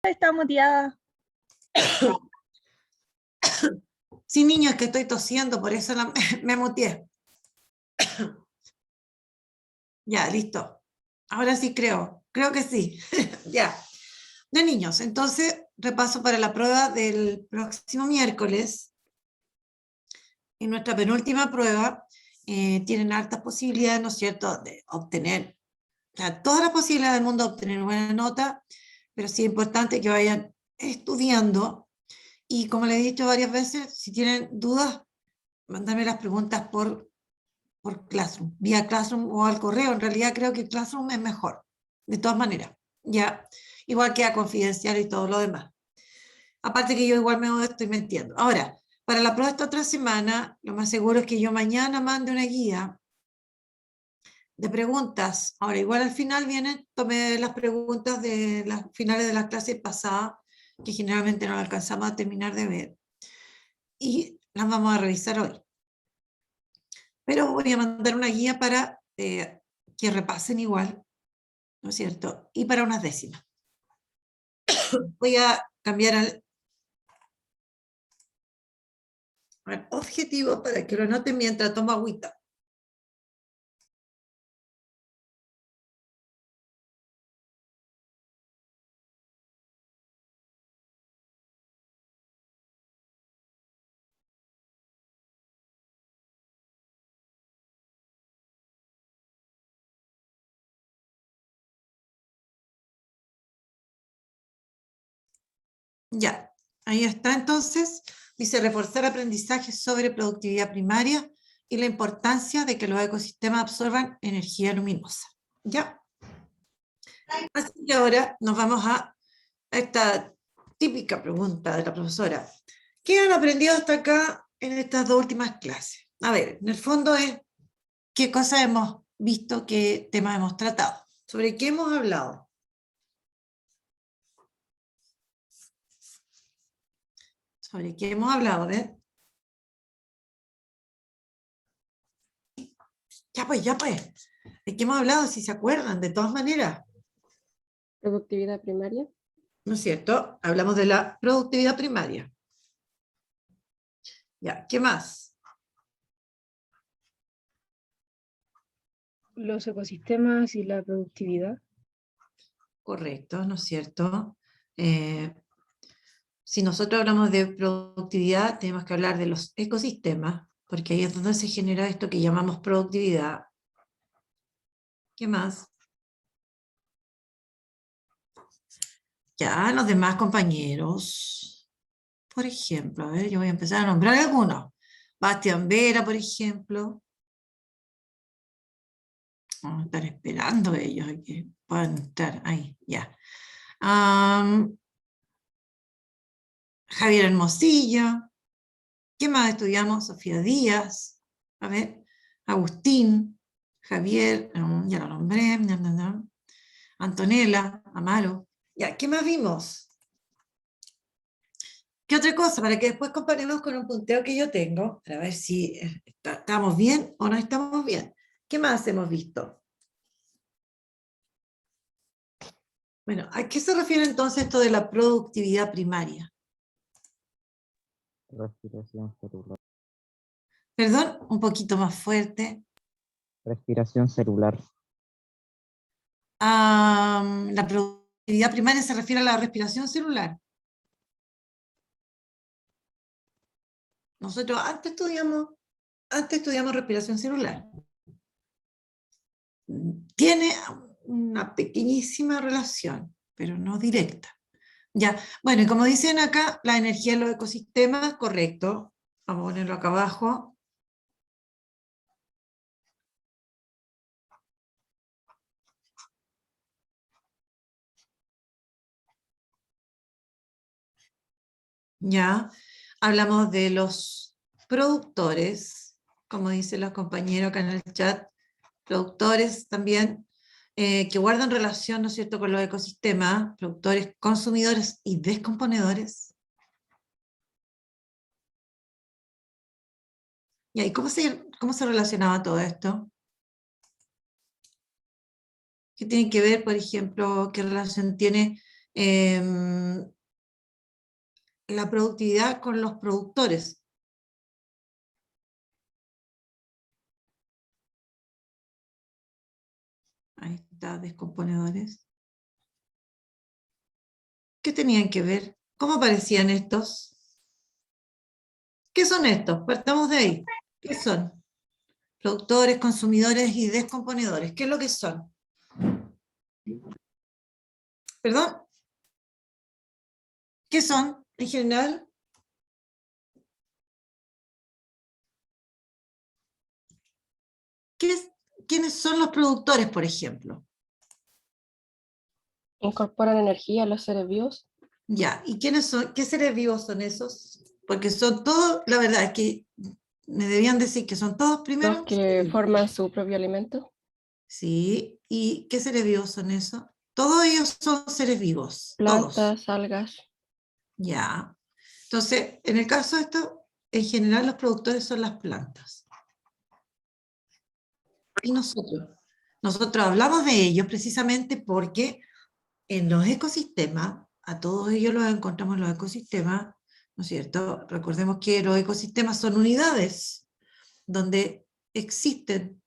Está muteada. Sí, niños, que estoy tosiendo, por eso me muteé. Ya, listo. Ahora sí creo que sí. Ya. De niños, entonces repaso para la prueba del próximo miércoles. En nuestra penúltima prueba tienen hartas posibilidades, ¿no es cierto?, de obtener, o sea, todas las posibilidades del mundo de obtener buena nota, pero sí es importante que vayan estudiando. Y como les he dicho varias veces, si tienen dudas, mandarme las preguntas por Classroom, vía Classroom o al correo. En realidad creo que Classroom es mejor, de todas maneras. Ya, igual queda confidencial y todo lo demás. Aparte que yo igual me estoy mintiendo. Ahora, para la prueba de esta otra semana, lo más seguro es que yo mañana mande una guía de preguntas. Ahora, igual al final tomé las preguntas de las finales de las clases pasadas, que generalmente no alcanzamos a terminar de ver, y las vamos a revisar hoy. Pero voy a mandar una guía para que repasen igual, ¿no es cierto? Y para unas décimas. Voy a cambiar al objetivo para que lo noten mientras tomo agüita. Ya, ahí está. Entonces, dice reforzar aprendizaje sobre productividad primaria y la importancia de que los ecosistemas absorban energía luminosa. Ya. Así que ahora nos vamos a esta típica pregunta de la profesora. ¿Qué han aprendido hasta acá en estas dos últimas clases? A ver, en el fondo es qué cosas hemos visto, qué temas hemos tratado, sobre qué hemos hablado. Sobre qué hemos hablado, ¿ves? Ya pues, ¿de qué hemos hablado? Si se acuerdan, de todas maneras. Productividad primaria. ¿No es cierto? Hablamos de la productividad primaria. Ya, ¿qué más? Los ecosistemas y la productividad. Correcto, ¿no es cierto? Si nosotros hablamos de productividad, tenemos que hablar de los ecosistemas, porque ahí es donde se genera esto que llamamos productividad. ¿Qué más? Ya, los demás compañeros. Por ejemplo, a ver, yo voy a empezar a nombrar algunos. Bastián Vera, por ejemplo. Están esperando ellos a que puedan entrar ahí, ya. Javier Hermosilla. ¿Qué más estudiamos? Sofía Díaz. A ver, Agustín, Javier, ya lo nombré. Antonella, Amaro. Ya, ¿qué más vimos? ¿Qué otra cosa? Para que después comparemos con un punteo que yo tengo, para ver si estamos bien o no estamos bien. ¿Qué más hemos visto? Bueno, ¿a qué se refiere entonces esto de la productividad primaria? Respiración celular. Perdón, un poquito más fuerte. Respiración celular. La productividad primaria se refiere a la respiración celular. Nosotros antes estudiamos respiración celular. Tiene una pequeñísima relación, pero no directa. Ya, bueno, y como dicen acá, la energía en los ecosistemas, correcto. Vamos a ponerlo acá abajo. Ya, hablamos de los productores, como dicen los compañeros acá en el chat, productores también, que guardan relación, ¿no es cierto?, con los ecosistemas, productores, consumidores y descomponedores. ¿Y cómo se relacionaba todo esto? ¿Qué tiene que ver, por ejemplo, qué relación tiene la productividad con los productores. Ahí está, descomponedores. ¿Qué tenían que ver? ¿Cómo aparecían estos? ¿Qué son estos? Partamos de ahí. ¿Qué son? Productores, consumidores y descomponedores. ¿Qué es lo que son? ¿Perdón? ¿Qué son en general? ¿Quiénes son los productores, por ejemplo? Incorporan energía a los seres vivos. Ya, ¿y quiénes son? ¿Qué seres vivos son esos? Porque son todos, la verdad es que me debían decir que son todos primero. Los que forman su propio alimento. Sí, ¿y qué seres vivos son esos? Todos ellos son seres vivos, todos. Plantas, algas. Ya. Entonces, en el caso de esto, en general los productores son las plantas. Y nosotros hablamos de ellos precisamente porque en los ecosistemas, a todos ellos los encontramos en los ecosistemas, ¿no es cierto? Recordemos que los ecosistemas son unidades donde existen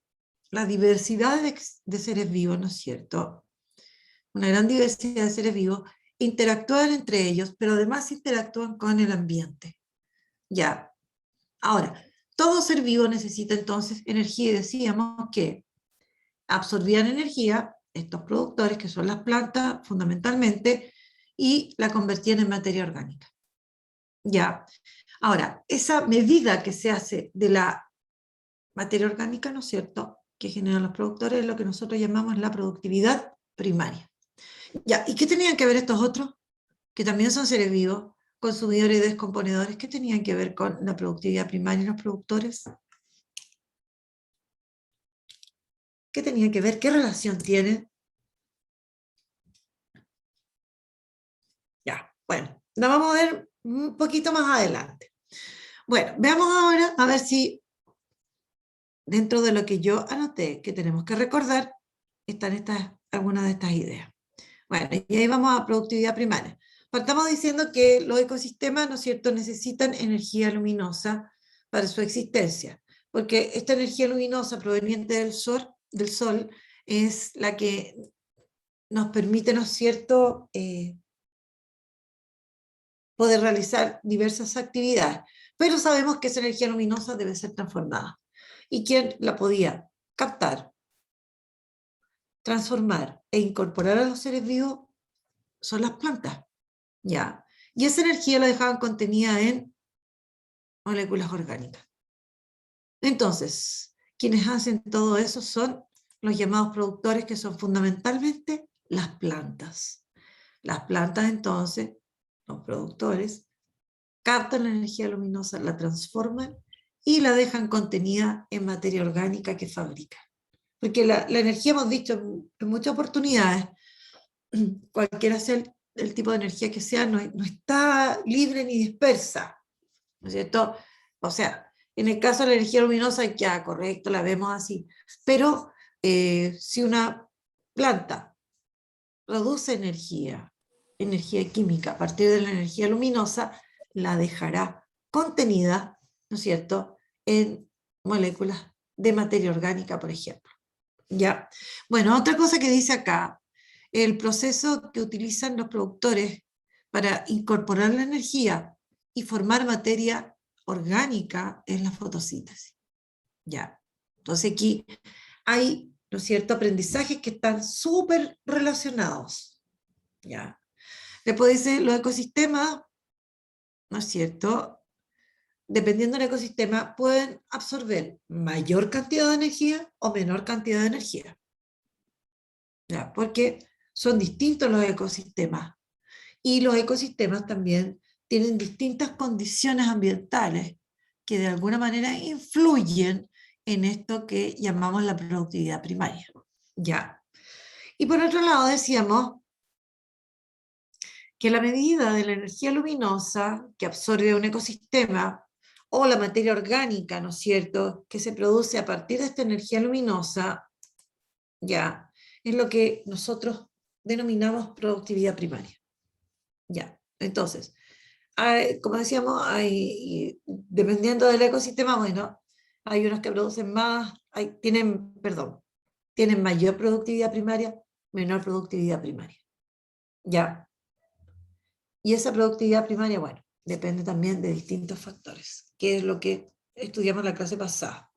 la diversidad de seres vivos, ¿no es cierto? Una gran diversidad de seres vivos, interactúan entre ellos, pero además interactúan con el ambiente. Ya. Ahora, todo ser vivo necesita entonces energía y decíamos que absorbían energía, estos productores que son las plantas fundamentalmente, y la convertían en materia orgánica. Ya. Ahora, esa medida que se hace de la materia orgánica, ¿no es cierto?, que generan los productores, es lo que nosotros llamamos la productividad primaria. Ya, ¿y qué tenían que ver estos otros? Que también son seres vivos, consumidores y descomponedores. ¿Qué tenían que ver con la productividad primaria y los productores? ¿Qué tenía que ver? ¿Qué relación tienen? Ya, bueno, la vamos a ver un poquito más adelante. Bueno, veamos ahora a ver si dentro de lo que yo anoté que tenemos que recordar están algunas de estas ideas. Bueno, y ahí vamos a productividad primaria. Partamos diciendo que los ecosistemas, ¿no es cierto?, necesitan energía luminosa para su existencia, porque esta energía luminosa proveniente del sol es la que nos permite, ¿no es cierto?, poder realizar diversas actividades, pero sabemos que esa energía luminosa debe ser transformada. ¿Y quién la podía captar, transformar e incorporar a los seres vivos? Son las plantas, ¿ya? Y esa energía la dejaban contenida en moléculas orgánicas. Entonces, quienes hacen todo eso son los llamados productores, que son fundamentalmente las plantas. Las plantas, entonces, los productores, captan la energía luminosa, la transforman y la dejan contenida en materia orgánica que fabrican. Porque la energía, hemos dicho en muchas oportunidades, cualquiera sea el tipo de energía que sea, no está libre ni dispersa, ¿no es cierto? O sea, en el caso de la energía luminosa, ya, correcto, la vemos así, pero si una planta produce energía química a partir de la energía luminosa, la dejará contenida, ¿no es cierto?, en moléculas de materia orgánica, por ejemplo. ¿Ya? Bueno, otra cosa que dice acá, el proceso que utilizan los productores para incorporar la energía y formar materia orgánica es la fotosíntesis. ¿Ya? Entonces aquí hay, ¿no es cierto?, aprendizajes que están súper relacionados. ¿Ya? Después dice, los ecosistemas, ¿no es cierto?, dependiendo del ecosistema, pueden absorber mayor cantidad de energía o menor cantidad de energía. ¿Ya? Porque son distintos los ecosistemas. Y los ecosistemas también tienen distintas condiciones ambientales que de alguna manera influyen en esto que llamamos la productividad primaria. ¿Ya? Y por otro lado decíamos que la medida de la energía luminosa que absorbe un ecosistema o la materia orgánica, ¿no es cierto?, que se produce a partir de esta energía luminosa, ya, es lo que nosotros denominamos productividad primaria. Ya, entonces, como decíamos, dependiendo del ecosistema, bueno, hay unos que producen más, tienen mayor productividad primaria, menor productividad primaria. Ya. Y esa productividad primaria, bueno, depende también de distintos factores, que es lo que estudiamos en la clase pasada.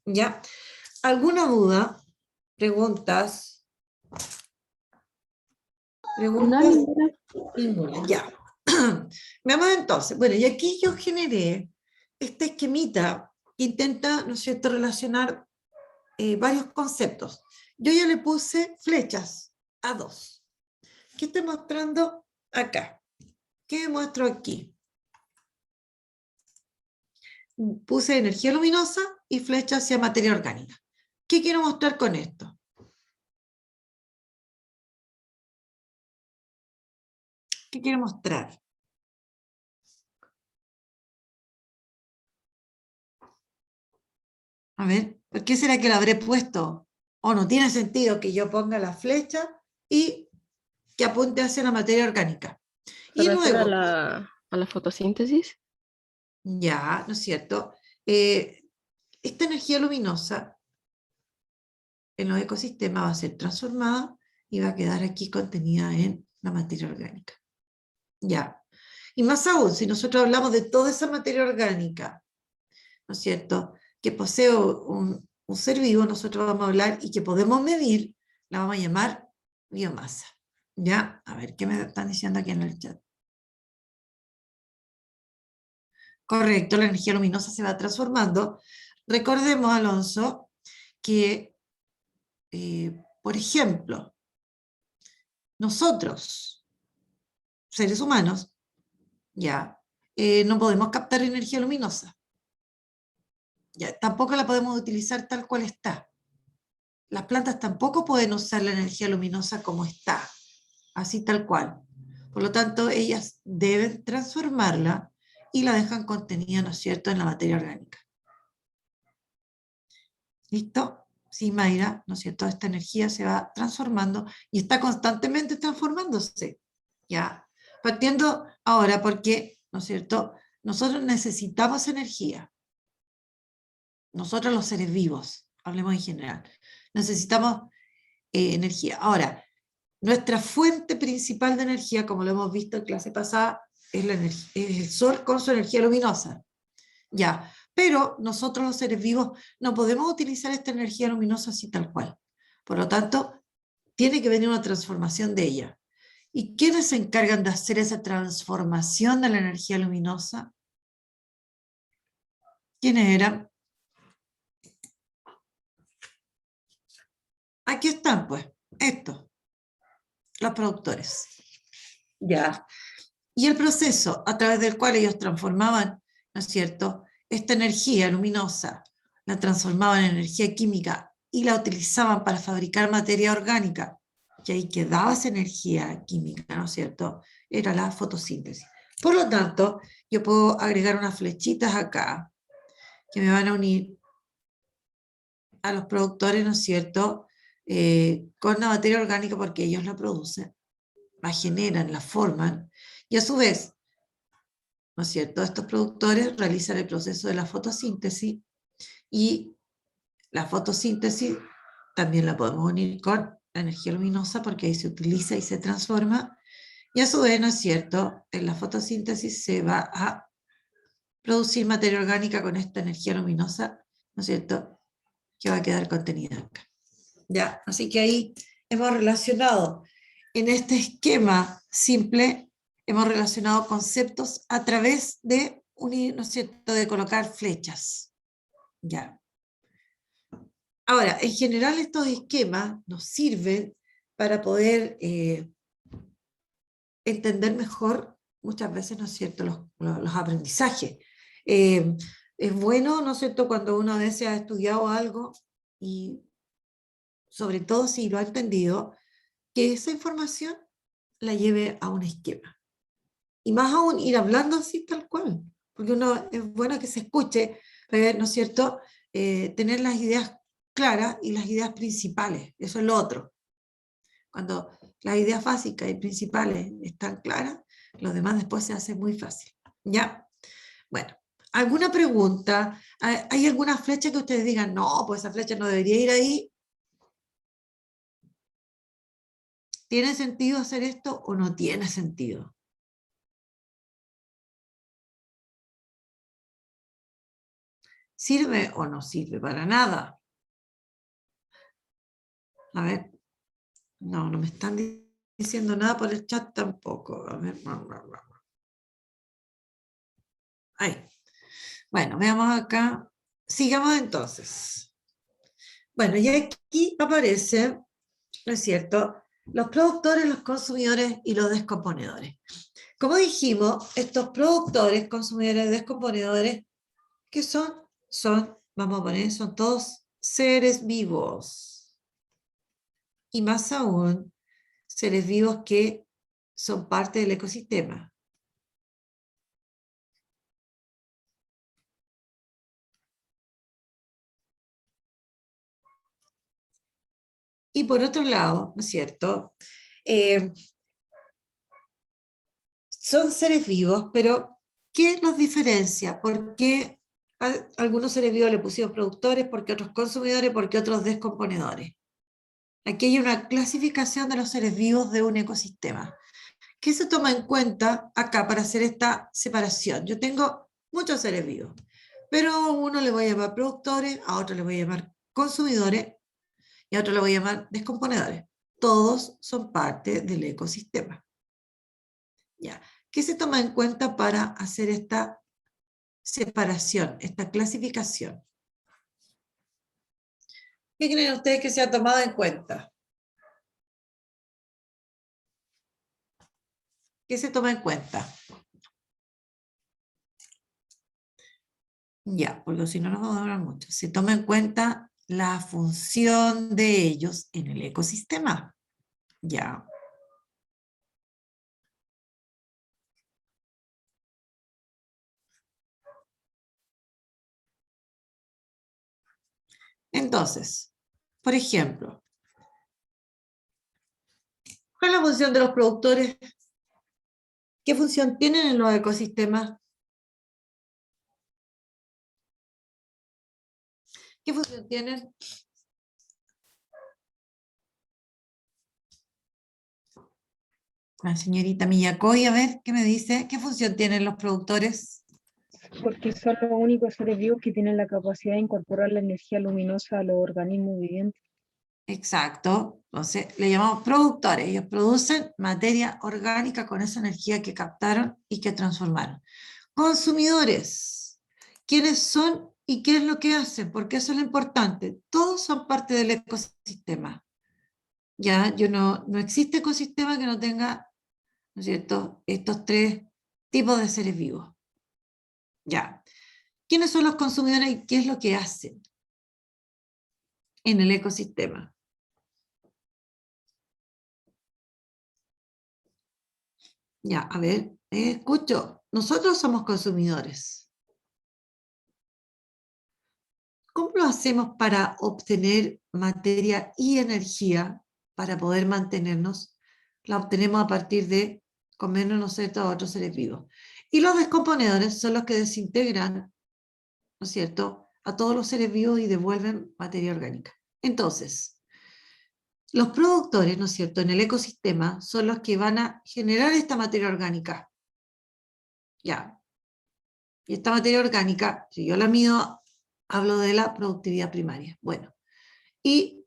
¿Ya? ¿Alguna duda? ¿Preguntas? No, Ninguna, ya. Veamos entonces. Bueno, y aquí yo generé este esquemita que intenta, ¿no es cierto?, relacionar varios conceptos. Yo ya le puse flechas a 2. ¿Qué estoy mostrando acá? ¿Qué muestro aquí? Puse energía luminosa y flecha hacia materia orgánica. ¿Qué quiero mostrar con esto? ¿Qué quiero mostrar? A ver, ¿por qué será que lo habré puesto? O no tiene sentido que yo ponga la flecha y que apunte hacia la materia orgánica. ¿se Y refiere luego, a la fotosíntesis? ya, ¿no es cierto? Esta energía luminosa en los ecosistemas va a ser transformada y va a quedar aquí contenida en la materia orgánica. Ya. Y más aún, si nosotros hablamos de toda esa materia orgánica, ¿no es cierto?, que posee un ser vivo, nosotros vamos a hablar y que podemos medir, la vamos a llamar biomasa. ¿Ya? A ver, ¿qué me están diciendo aquí en el chat? Correcto, la energía luminosa se va transformando. Recordemos, Alonso, que, por ejemplo, nosotros, seres humanos, ya, no podemos captar energía luminosa. Ya, tampoco la podemos utilizar tal cual está. Las plantas tampoco pueden usar la energía luminosa como está, así tal cual. Por lo tanto, ellas deben transformarla y la dejan contenida, ¿no es cierto?, en la materia orgánica. ¿Listo? Sí, Mayra, ¿no es cierto? Esta energía se va transformando y está constantemente transformándose. ¿Ya? Partiendo ahora porque, ¿no es cierto?, nosotros necesitamos energía. Nosotros los seres vivos, hablemos en general, necesitamos energía. Ahora, nuestra fuente principal de energía, como lo hemos visto en clase pasada, es el sol con su energía luminosa. Ya, pero nosotros los seres vivos no podemos utilizar esta energía luminosa así tal cual. Por lo tanto, tiene que venir una transformación de ella. ¿Y quiénes se encargan de hacer esa transformación de la energía luminosa? ¿Quiénes eran? Aquí están, pues, estos, los productores. Ya. Y el proceso a través del cual ellos transformaban, ¿no es cierto?, esta energía luminosa, la transformaban en energía química y la utilizaban para fabricar materia orgánica, y ahí quedaba esa energía química, ¿no es cierto?, era la fotosíntesis. Por lo tanto, yo puedo agregar unas flechitas acá que me van a unir a los productores, ¿no es cierto?, con la materia orgánica porque ellos la producen, la generan, la forman, y a su vez, ¿no es cierto?, estos productores realizan el proceso de la fotosíntesis y la fotosíntesis también la podemos unir con la energía luminosa porque ahí se utiliza y se transforma, y a su vez, ¿no es cierto?, en la fotosíntesis se va a producir materia orgánica con esta energía luminosa, ¿no es cierto?, que va a quedar contenida acá. ¿Ya? Así que ahí hemos relacionado, en este esquema simple, hemos relacionado conceptos a través de unir, ¿no es cierto?, de colocar flechas. ¿Ya? Ahora, en general estos esquemas nos sirven para poder entender mejor muchas veces, ¿no es cierto?, los aprendizajes. Es bueno, ¿no es cierto?, cuando uno a veces ha estudiado algo y sobre todo si lo ha entendido, que esa información la lleve a un esquema. Y más aún ir hablando así tal cual, porque uno es bueno que se escuche, ¿no es cierto?, tener las ideas claras y las ideas principales, eso es lo otro. Cuando las ideas básicas y principales están claras, Lo demás después se hace muy fácil. ¿Ya? Bueno, ¿alguna pregunta? ¿Hay alguna flecha que ustedes digan, no, pues esa flecha no debería ir ahí? ¿Tiene sentido hacer esto o no tiene sentido? ¿Sirve o no sirve para nada? A ver, no me están diciendo nada por el chat tampoco. A ver, ahí. Bueno, veamos acá. Sigamos entonces. Bueno, y aquí aparece, ¿no es cierto?, los productores, los consumidores y los descomponedores. Como dijimos, estos productores, consumidores, descomponedores, ¿qué son? Vamos a poner, son todos seres vivos. Y más aún, seres vivos que son parte del ecosistema. Y por otro lado, ¿no es cierto?, son seres vivos, pero ¿qué los diferencia? ¿Por qué a algunos seres vivos le pusieron productores, por qué otros consumidores, por qué otros descomponedores? Aquí hay una clasificación de los seres vivos de un ecosistema. ¿Qué se toma en cuenta acá para hacer esta separación? Yo tengo muchos seres vivos, pero a uno le voy a llamar productores, a otro le voy a llamar consumidores y a otro le voy a llamar descomponedores. Todos son parte del ecosistema. ¿Ya? ¿Qué se toma en cuenta para hacer esta separación, esta clasificación? ¿Qué creen ustedes que se ha tomado en cuenta? ¿Qué se toma en cuenta? Ya, porque si no nos vamos a demorar mucho. Se toma en cuenta la función de ellos en el ecosistema. Ya. Entonces, por ejemplo, ¿cuál es la función de los productores? ¿Qué función tienen en los ecosistemas? ¿Qué función tienen? La señorita Miyakoy, a ver, ¿qué me dice? ¿Qué función tienen los productores? Porque son los únicos seres vivos que tienen la capacidad de incorporar la energía luminosa a los organismos vivientes. Exacto. Entonces, le llamamos productores. Ellos producen materia orgánica con esa energía que captaron y que transformaron. Consumidores. ¿Quiénes son y qué es lo que hacen? Porque eso es lo importante. Todos son parte del ecosistema. Ya, no existe ecosistema que no tenga, ¿no es cierto?, estos tres tipos de seres vivos. Ya. ¿Quiénes son los consumidores y qué es lo que hacen en el ecosistema? Ya, a ver, escucho. Nosotros somos consumidores. ¿Cómo lo hacemos para obtener materia y energía para poder mantenernos? La obtenemos a partir de comernos, ¿no es cierto?, a otros seres vivos. Y los descomponedores son los que desintegran, ¿no es cierto?, a todos los seres vivos y devuelven materia orgánica. Entonces, los productores, ¿no es cierto?, en el ecosistema son los que van a generar esta materia orgánica. Ya. Y esta materia orgánica, si yo la mido, hablo de la productividad primaria. Bueno, y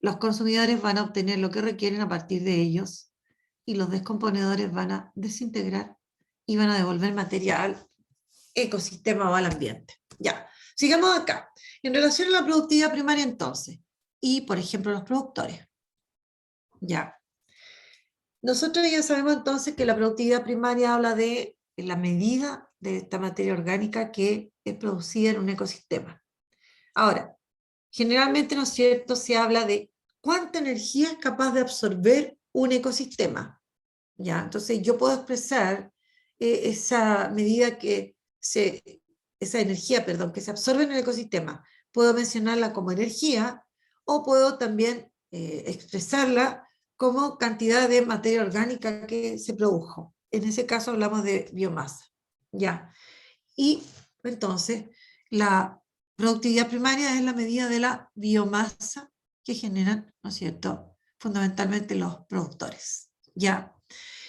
los consumidores van a obtener lo que requieren a partir de ellos y los descomponedores van a desintegrar y van a devolver materia al ecosistema o al ambiente. Ya, sigamos acá. En relación a la productividad primaria entonces, y por ejemplo los productores. Ya. Nosotros ya sabemos entonces que la productividad primaria habla de la medida de esta materia orgánica que es producida en un ecosistema. Ahora, generalmente, ¿no es cierto?, se habla de cuánta energía es capaz de absorber un ecosistema. ¿Ya? Entonces, yo puedo expresar esa medida esa energía, perdón, que se absorbe en el ecosistema. Puedo mencionarla como energía o puedo también expresarla como cantidad de materia orgánica que se produjo. en ese caso hablamos de biomasa. ¿Ya? Y entonces la productividad primaria es la medida de la biomasa que generan, ¿no es cierto?, fundamentalmente los productores. ¿Ya?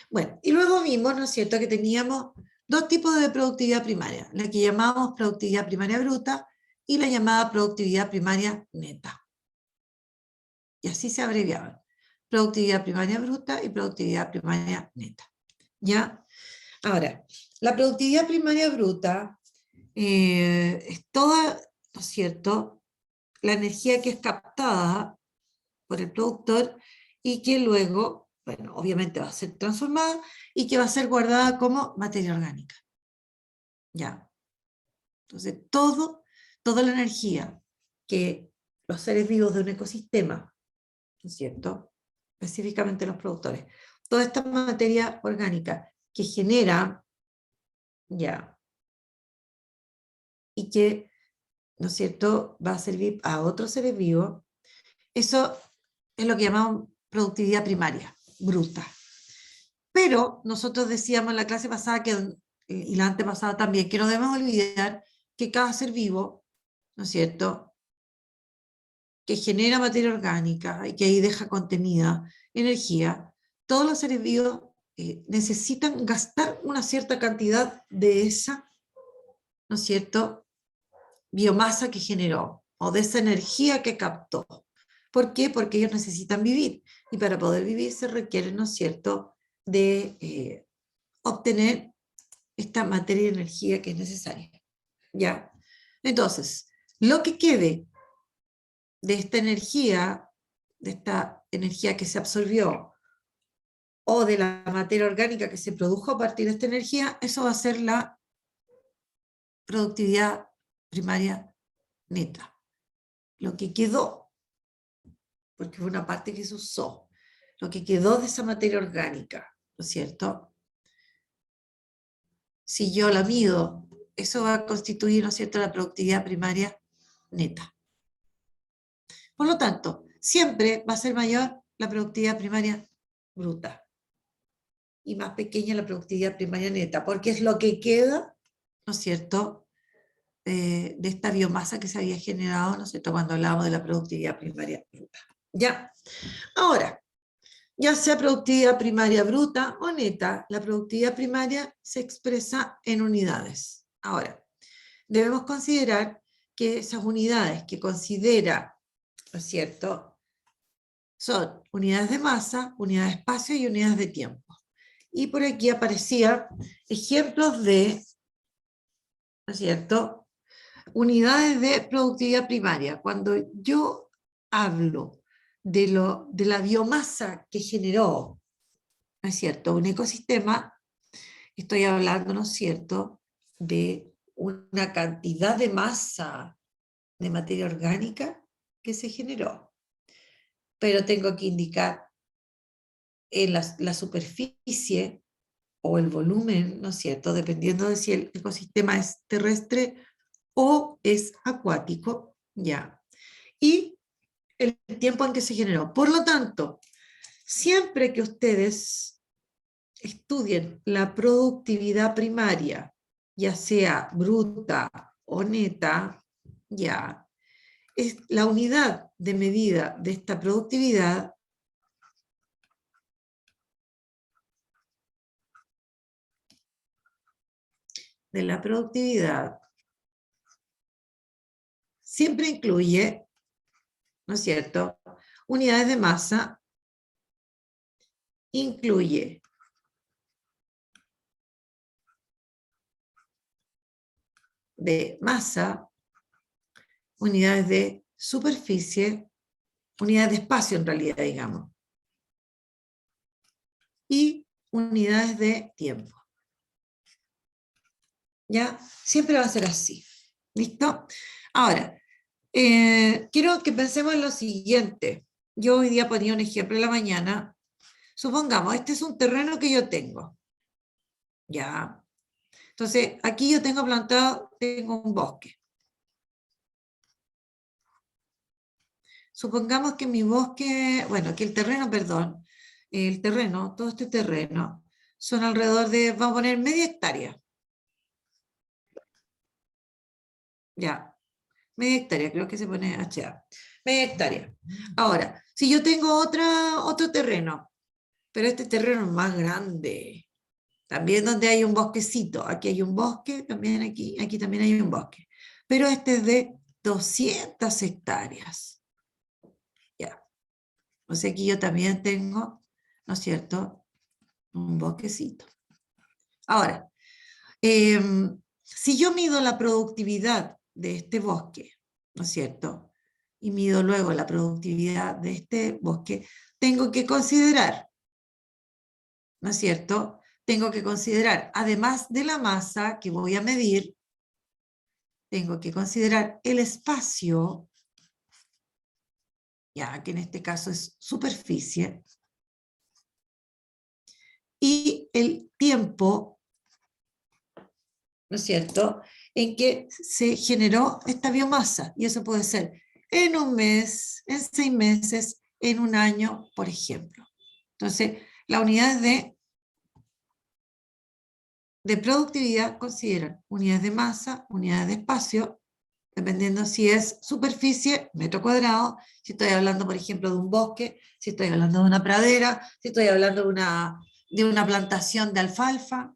Bueno, y luego vimos, ¿no es cierto?, que teníamos dos tipos de productividad primaria, la que llamamos productividad primaria bruta y la llamada productividad primaria neta. Y así se abreviaban. Productividad primaria bruta y productividad primaria neta. ¿Ya? Ahora, la productividad primaria bruta es toda, ¿no es cierto?, la energía que es captada por el productor y que luego, bueno, obviamente va a ser transformada y que va a ser guardada como materia orgánica. ¿Ya? Entonces, toda la energía que los seres vivos de un ecosistema, ¿no es cierto?, específicamente los productores, toda esta materia orgánica que genera, ya, y que, ¿no es cierto?, va a servir a otros seres vivos, eso es lo que llamamos productividad primaria, bruta. Pero nosotros decíamos en la clase pasada y la antepasada también, que no debemos olvidar que cada ser vivo, ¿no es cierto?, que genera materia orgánica y que ahí deja contenida energía, todos los seres vivos necesitan gastar una cierta cantidad de esa, ¿no es cierto?, biomasa que generó o de esa energía que captó. ¿Por qué? Porque ellos necesitan vivir y para poder vivir se requiere, ¿no es cierto?, de obtener esta materia y energía que es necesaria. ¿Ya? Entonces, lo que quede de esta energía que se absorbió o de la materia orgánica que se produjo a partir de esta energía, eso va a ser la productividad primaria neta. Lo que quedó, porque fue una parte que se usó, lo que quedó de esa materia orgánica, ¿no es cierto?, si yo la mido, eso va a constituir, ¿no es cierto?, la productividad primaria neta. Por lo tanto, siempre va a ser mayor la productividad primaria bruta y más pequeña la productividad primaria neta, porque es lo que queda, ¿no es cierto?, de esta biomasa que se había generado, ¿no es cierto?, cuando hablábamos de la productividad primaria bruta. ¿Ya? Ahora, ya sea productividad primaria bruta o neta, la productividad primaria se expresa en unidades. Ahora, debemos considerar que esas unidades que considera, ¿no es cierto?, son unidades de masa, unidades de espacio y unidades de tiempo. Y por aquí aparecían ejemplos de, ¿no es cierto?, unidades de productividad primaria. Cuando yo hablo de la biomasa que generó, ¿no es cierto?, un ecosistema, estoy hablando, ¿no es cierto?, de una cantidad de masa de materia orgánica que se generó. Pero tengo que indicar en la superficie o el volumen, ¿no es cierto?, dependiendo de si el ecosistema es terrestre o es acuático, ¿ya? Y el tiempo en que se generó. Por lo tanto, siempre que ustedes estudien la productividad primaria, ya sea bruta o neta, ya, es la unidad de medida de esta productividad siempre incluye, ¿no es cierto?, unidades de masa, incluye de masa, unidades de superficie, unidades de espacio en realidad, digamos, y unidades de tiempo. ¿Ya? Siempre va a ser así. ¿Listo? Ahora, quiero que pensemos en lo siguiente. Yo hoy día ponía un ejemplo en la mañana. Supongamos, este es un terreno que yo tengo. ¿Ya? Entonces, aquí yo tengo plantado, tengo un bosque. Supongamos que mi bosque, bueno, que el terreno, perdón, todo este terreno, son alrededor de, vamos a poner, media hectárea. Ya, media hectárea, creo que se pone HA. Media hectárea. Ahora, si yo tengo otro terreno, pero este terreno es más grande, también donde hay un bosquecito, aquí hay un bosque, también aquí también hay un bosque, pero este es de 200 hectáreas. Ya, o sea, aquí yo también tengo, ¿no es cierto?, un bosquecito. Ahora, si yo mido la productividad de este bosque, ¿no es cierto?, y mido luego la productividad de este bosque, tengo que considerar, ¿no es cierto?, tengo que considerar, además de la masa que voy a medir, tengo que considerar el espacio, ya que en este caso es superficie, y el tiempo, ¿no es cierto?, en que se generó esta biomasa. Y eso puede ser en un mes, en 6 meses, en un año, por ejemplo. Entonces, las unidades de productividad consideran unidades de masa, unidades de espacio, dependiendo si es superficie, metro cuadrado, si estoy hablando, por ejemplo, de un bosque, si estoy hablando de una pradera, si estoy hablando de una plantación de alfalfa,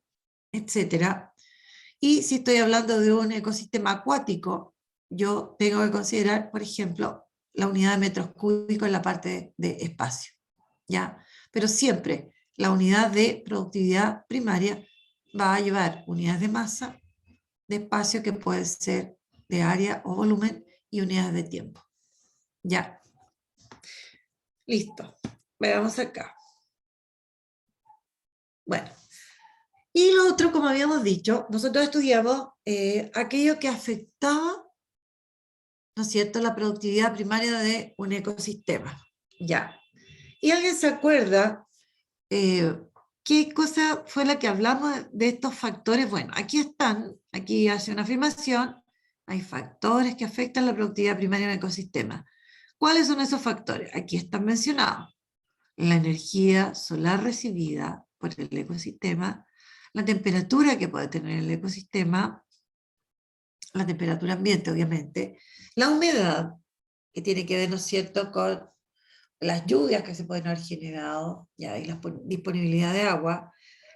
etc. Y si estoy hablando de un ecosistema acuático, yo tengo que considerar, por ejemplo, la unidad de metros cúbicos en la parte de espacio, ¿ya? Pero siempre la unidad de productividad primaria va a llevar unidades de masa, de espacio que puede ser de área o volumen y unidades de tiempo. Ya. Listo. Veamos acá. Bueno. Y lo otro, como habíamos dicho, nosotros estudiamos aquello que afectaba, ¿no es cierto?, la productividad primaria de un ecosistema. Ya. ¿Y alguien se acuerda qué cosa fue la que hablamos de estos factores? Bueno, aquí están, aquí hace una afirmación, hay factores que afectan la productividad primaria de un ecosistema. ¿Cuáles son esos factores? Aquí están mencionados. La energía solar recibida por el ecosistema, la temperatura que puede tener el ecosistema, la temperatura ambiente, obviamente, la humedad, que tiene que ver, ¿no es cierto?, con las lluvias que se pueden haber generado, ya, y la disponibilidad de agua,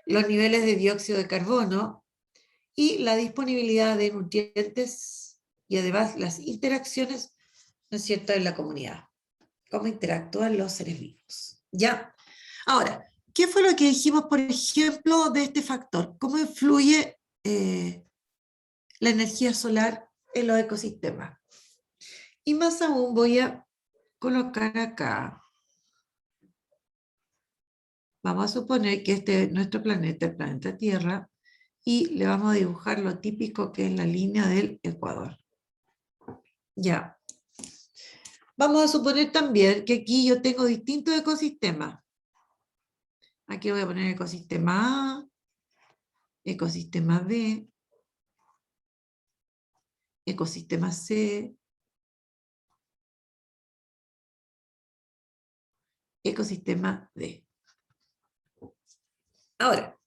los niveles de dióxido de carbono y la disponibilidad de nutrientes y además las interacciones, ¿no es cierto?, en la comunidad, cómo interactúan los seres vivos. ¿Ya? Ahora, ¿qué fue lo que dijimos, por ejemplo, de este factor? ¿Cómo influye la energía solar en los ecosistemas? Y más aún voy a colocar acá, vamos a suponer que este es nuestro planeta, el planeta Tierra, y le vamos a dibujar lo típico que es la línea del Ecuador. Ya. Vamos a suponer también que aquí yo tengo distintos ecosistemas. Aquí voy a poner ecosistema A, ecosistema B, ecosistema C, ecosistema D. Ahora,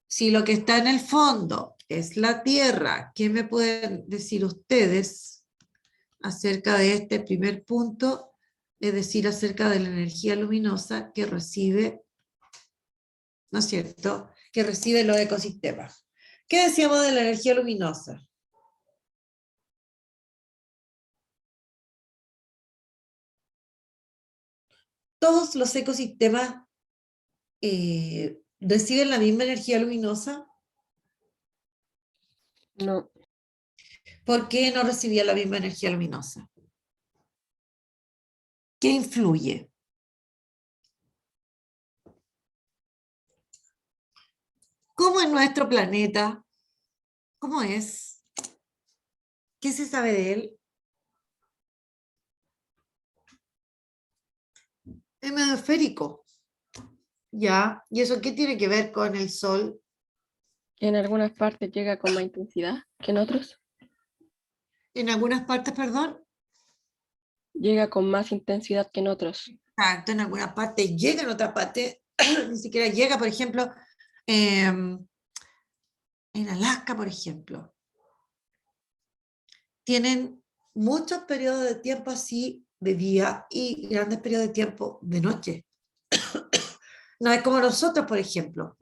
si lo que está en el fondo es la Tierra, ¿qué me pueden decir ustedes acerca de este primer punto? Es decir, acerca de la energía luminosa que recibe, ¿no es cierto?, que reciben los ecosistemas. ¿Qué decíamos de la energía luminosa? ¿Todos los ecosistemas reciben la misma energía luminosa? No, ¿Por qué no recibía la misma energía luminosa? ¿Qué influye? ¿Cómo es nuestro planeta? ¿Cómo es? ¿Qué se sabe de él? Hemisférico. ¿Ya? ¿Y eso qué tiene que ver con el Sol? en algunas partes llega con más intensidad que en otros. En algunas partes, perdón. Llega con más intensidad que en otros. Exacto, en algunas partes llega, en otras partes ni siquiera llega. Por ejemplo, En Alaska, por ejemplo, tienen muchos periodos de tiempo así de día y grandes periodos de tiempo de noche. No es como nosotros, por ejemplo,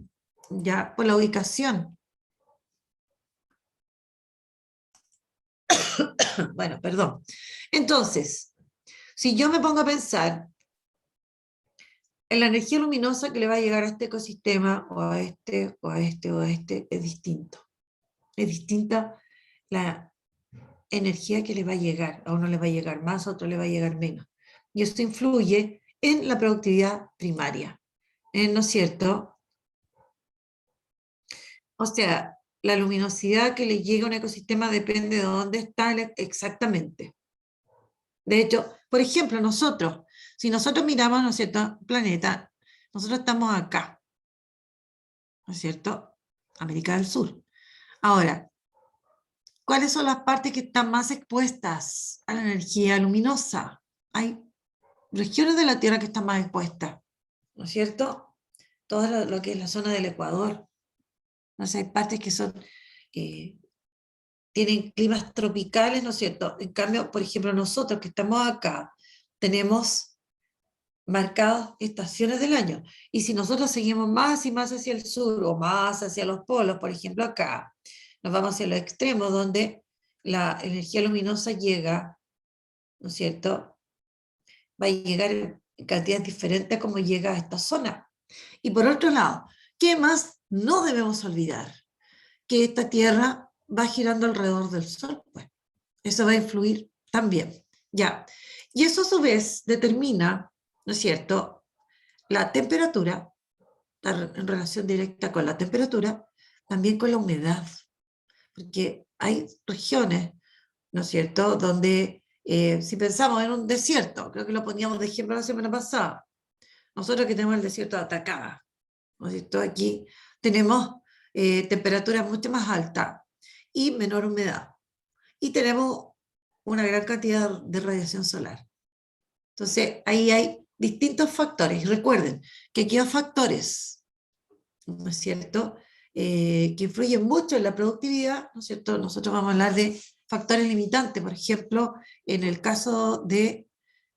ya por la ubicación. Bueno, perdón. Entonces, si yo me pongo a pensar en la energía luminosa que le va a llegar a este ecosistema, o a este, o a este, o a este, es distinto. Es distinta la energía que le va a llegar. A uno le va a llegar más, a otro le va a llegar menos. Y esto influye en la productividad primaria. ¿No es cierto? O sea, la luminosidad que le llega a un ecosistema depende de dónde está exactamente. De hecho, por ejemplo, nosotros, si nosotros miramos, ¿no es cierto?, planeta, nosotros estamos acá, ¿no es cierto?, América del Sur. Ahora, ¿cuáles son las partes que están más expuestas a la energía luminosa? Hay regiones de la Tierra que están más expuestas, ¿no es cierto? Todo lo que es la zona del Ecuador. ¿No? O sea, hay partes que son, tienen climas tropicales, ¿no es cierto? En cambio, por ejemplo, nosotros que estamos acá, tenemos marcadas estaciones del año. Y si nosotros seguimos más y más hacia el sur o más hacia los polos, por ejemplo acá, nos vamos hacia los extremos donde la energía luminosa llega, ¿no es cierto? Va a llegar en cantidades diferentes como llega a esta zona. Y por otro lado, ¿qué más no debemos olvidar? Que esta Tierra va girando alrededor del Sol, pues. Eso va a influir también. Ya. Y eso a su vez determina, ¿no es cierto?, la temperatura, en relación directa con la temperatura, también con la humedad. Porque hay regiones, ¿no es cierto?, donde si pensamos en un desierto, creo que lo poníamos de ejemplo la semana pasada, nosotros que tenemos el desierto de Atacama, ¿no es cierto?, aquí tenemos temperaturas mucho más altas y menor humedad. Y tenemos una gran cantidad de radiación solar. Entonces, ahí hay distintos factores. Y recuerden que aquí hay factores, ¿no es cierto?, que influyen mucho en la productividad, ¿no es cierto? Nosotros vamos a hablar de factores limitantes, por ejemplo, en el caso de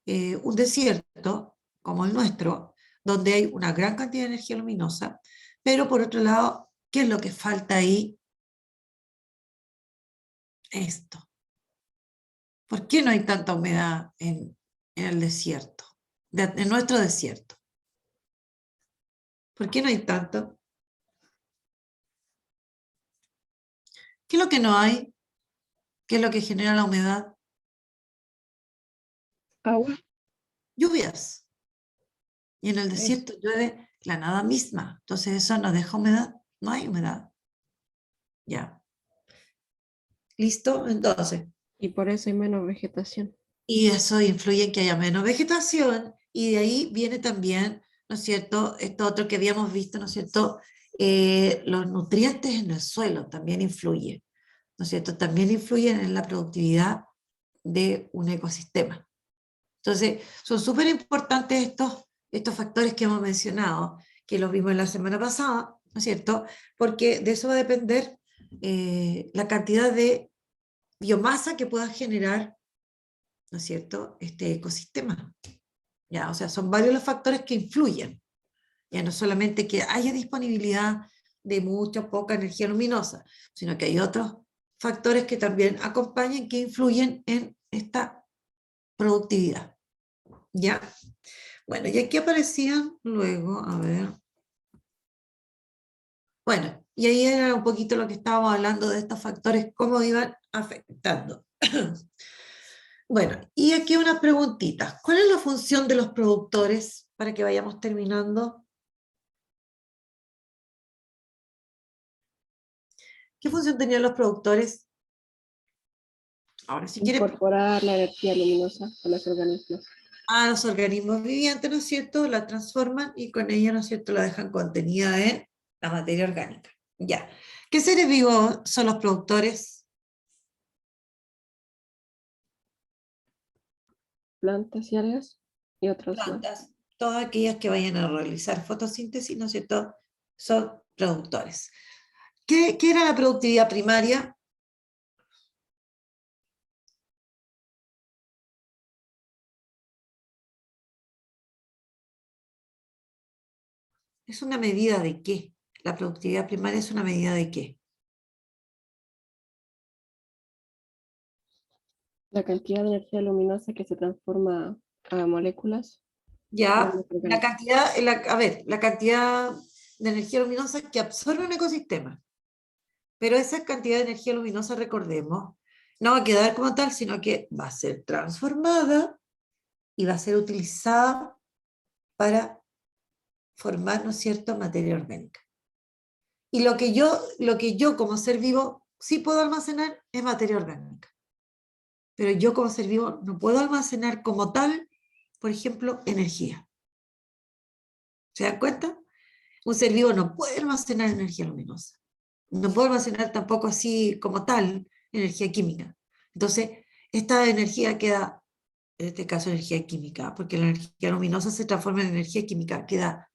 un desierto como el nuestro, donde hay una gran cantidad de energía luminosa, pero por otro lado, ¿qué es lo que falta ahí? Esto. ¿Por qué no hay tanta humedad en el desierto, en nuestro desierto? ¿Por qué no hay tanto? ¿Qué es lo que no hay? ¿Qué es lo que genera la humedad? Agua. Lluvias. Y en el desierto llueve la nada misma. Entonces eso nos deja humedad. No hay humedad. Ya. ¿Listo? Entonces, Y por eso hay menos vegetación. y eso influye en que haya menos vegetación, y de ahí viene también, ¿no es cierto?, esto otro que habíamos visto, ¿no es cierto?, los nutrientes en el suelo también influyen, ¿no es cierto?, también influyen en la productividad de un ecosistema. Entonces, son súper importantes estos factores que hemos mencionado, que los vimos la semana pasada, ¿no es cierto?, porque de eso va a depender la cantidad de biomasa que pueda generar, ¿no es cierto?, este ecosistema. ¿Ya? O sea, son varios los factores que influyen. Ya no solamente que haya disponibilidad de mucha o poca energía luminosa, sino que hay otros factores que también acompañan, que influyen en esta productividad. ¿Ya? Bueno, y aquí aparecían luego, a ver. Bueno, y ahí era un poquito lo que estábamos hablando de estos factores, cómo iban afectando. Bueno, y aquí unas preguntitas. ¿Cuál es la función de los productores para que vayamos terminando? ¿Qué función tenían los productores? Ahora, si quieren, Incorporar la energía luminosa a los organismos. a los organismos vivientes, ¿no es cierto?, la transforman y con ella, ¿no es cierto?, la dejan contenida en la materia orgánica. Ya. ¿Qué seres vivos son los productores? Plantas y algas y otros más. Plantas. Todas aquellas que vayan a realizar fotosíntesis, ¿no es cierto?, son productores. ¿Qué era la productividad primaria? ¿Es una medida de qué? La productividad primaria es una medida de qué. La cantidad de energía luminosa que se transforma a moléculas. Ya, la orgánicas. cantidad, la cantidad de energía luminosa que absorbe un ecosistema. Pero esa cantidad de energía luminosa, recordemos, no va a quedar como tal, sino que va a ser transformada y va a ser utilizada para formar, ¿no es cierto?, materia orgánica. Y lo que yo como ser vivo sí puedo almacenar es materia orgánica. Pero yo como ser vivo no puedo almacenar como tal, por ejemplo, energía. ¿Se dan cuenta? Un ser vivo no puede almacenar energía luminosa. No puede almacenar tampoco así como tal energía química. Entonces, esta energía queda, en este caso energía química, porque la energía luminosa se transforma en energía química, queda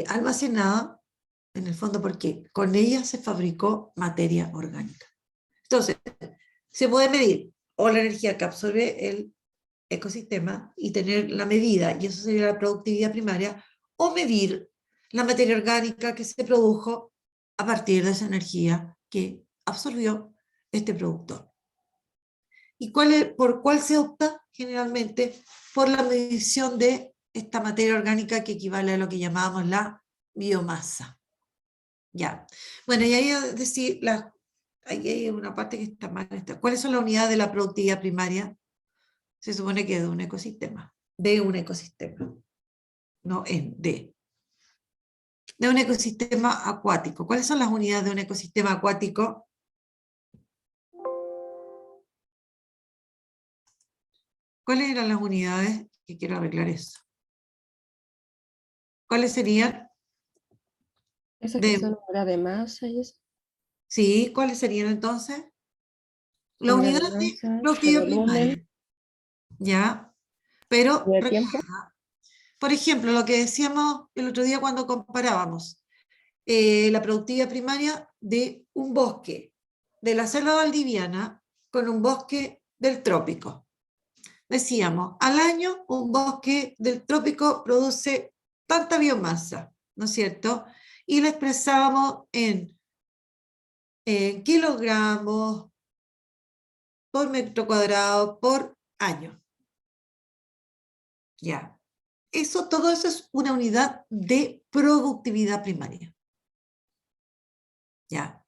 almacenada en el fondo porque con ella se fabricó materia orgánica. Entonces, se puede medir o la energía que absorbe el ecosistema y tener la medida, y eso sería la productividad primaria, o medir la materia orgánica que se produjo a partir de esa energía que absorbió este productor. ¿Y por cuál se opta? Generalmente por la medición de esta materia orgánica que equivale a lo que llamábamos la biomasa. Ya. Bueno, y ahí decir, ahí hay una parte que está mal. ¿Cuáles son las unidades de la productividad primaria? Se supone que de un ecosistema. De un ecosistema. No en, de un ecosistema acuático. ¿Cuáles son las unidades de un ecosistema acuático? ¿Cuáles eran las unidades? Que quiero arreglar eso. ¿Cuáles serían? Esas que son unidad de masa y eso. Sí, ¿cuáles serían entonces? La Unidad de unidad de masa, de productividad volumen, primaria. ¿Ya? Pero, de tiempo. por ejemplo, lo que decíamos el otro día cuando comparábamos la productividad primaria de un bosque de la selva valdiviana con un bosque del trópico. Decíamos, al año un bosque del trópico produce tanta biomasa, ¿no es cierto? Y la expresábamos en kilogramos por metro cuadrado por año. Ya. Todo eso es una unidad de productividad primaria. Ya.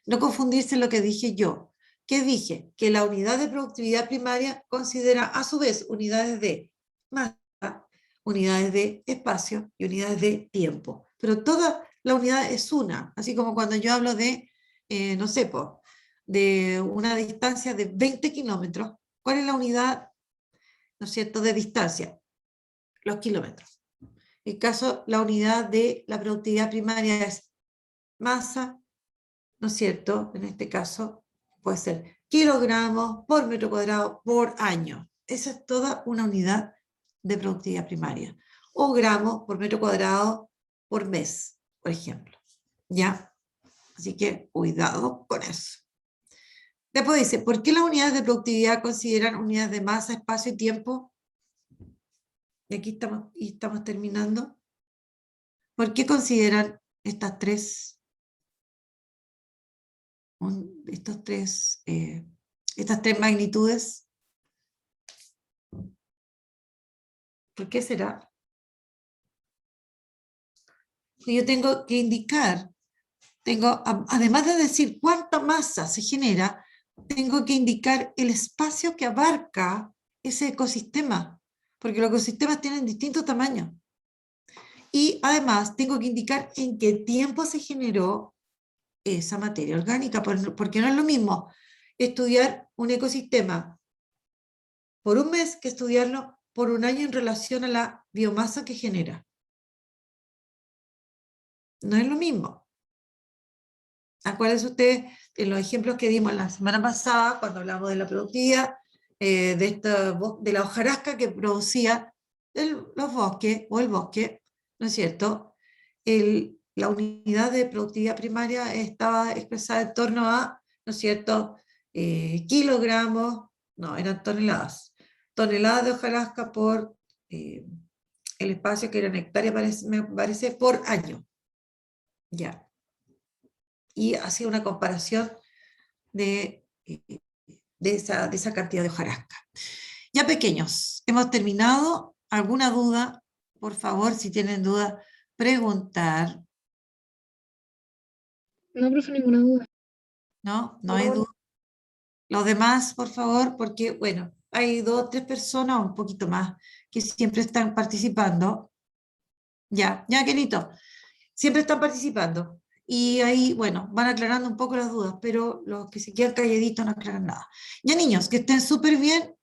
No confundirse lo que dije yo. ¿Qué dije? Que la unidad de productividad primaria considera a su vez unidades de masa, unidades de espacio y unidades de tiempo. Pero toda la unidad es una. Así como cuando yo hablo de, no sé, de una distancia de 20 kilómetros, ¿cuál es la unidad, no es cierto, de distancia? Los kilómetros. En el caso, la unidad de la productividad primaria es masa, ¿no es cierto? En este caso puede ser kilogramos por metro cuadrado por año. Esa es toda una unidad de productividad primaria. O gramos por metro cuadrado por mes, por ejemplo. ¿Ya? Así que cuidado con eso. Después dice, ¿por qué las unidades de productividad consideran unidades de masa, espacio y tiempo? Y aquí estamos terminando. ¿Por qué consideran estas tres magnitudes? ¿Por qué será? Yo tengo que indicar, además de decir cuánta masa se genera, tengo que indicar el espacio que abarca ese ecosistema, porque los ecosistemas tienen distintos tamaños. Y además tengo que indicar en qué tiempo se generó esa materia orgánica, porque no es lo mismo estudiar un ecosistema por un mes que estudiarlo por un año en relación a la biomasa que genera. No es lo mismo. Acuérdense ustedes de los ejemplos que dimos la semana pasada cuando hablamos de la productividad, de la hojarasca que producía los bosques o el bosque, ¿no es cierto? la unidad de productividad primaria estaba expresada en torno a, ¿no es cierto?, kilogramos, no, eran toneladas, toneladas de hojarasca por el espacio que era en hectárea, me parece, por año. Ya. Y hacía una comparación de esa cantidad de hojarasca. Ya, pequeños, hemos terminado. ¿Alguna duda? Por favor, si tienen duda, preguntar. No, profe, ninguna duda. ¿No? No hay duda. Los demás, por favor, porque, bueno, hay 2 o 3 personas, un poquito más, que siempre están participando. Ya, Kenito, siempre están participando. Y ahí, bueno, van aclarando un poco las dudas, pero los que se quedan calladitos no aclaran nada. Ya, niños, que estén súper bien.